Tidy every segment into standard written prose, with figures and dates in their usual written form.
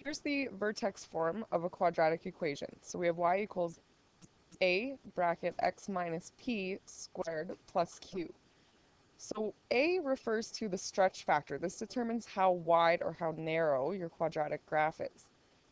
Here's the vertex form of a quadratic equation. So we have y equals a bracket x minus p squared plus q. So a refers to the stretch factor. This determines how wide or how narrow your quadratic graph is.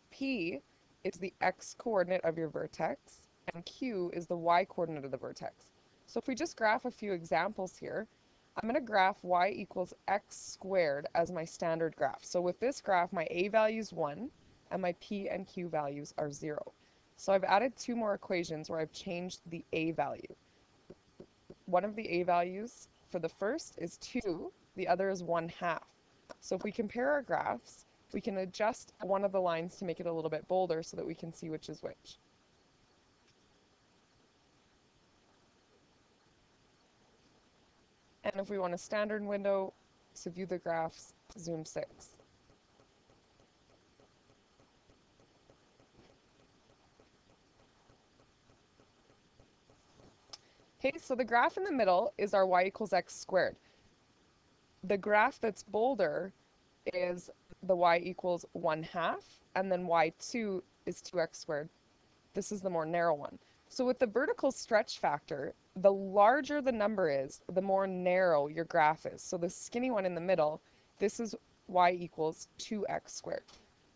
P is the x coordinate of your vertex, and q is the y coordinate of the vertex. So if we just graph a few examples here, I'm going to graph y equals x squared as my standard graph. So with this graph, my a value is 1, and my p and q values are 0. So I've added two more equations where I've changed the a value. One of the a values for the first is 2, the other is 1/2. So if we compare our graphs, we can adjust one of the lines to make it a little bit bolder so that we can see which is which. And if we want a standard window to view the graphs, zoom 6. Okay, so the graph in the middle is our y equals x squared. The graph that's bolder is the y equals 1/2, and then y2 is 2x squared. This is the more narrow one. So with the vertical stretch factor, the larger the number is, the more narrow your graph is. So the skinny one in the middle, this is y equals 2x squared.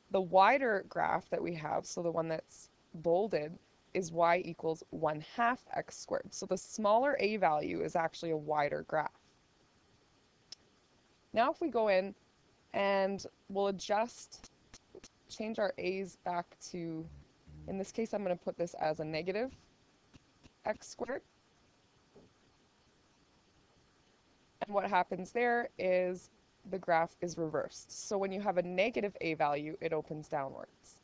The wider graph that we have, so the one that's bolded, is y equals 1/2 x squared. So the smaller a value is actually a wider graph. Now if we go in and we'll change our a's back to, in this case I'm going to put this as a negative x squared. And what happens there is the graph is reversed. So when you have a negative a value, it opens downwards.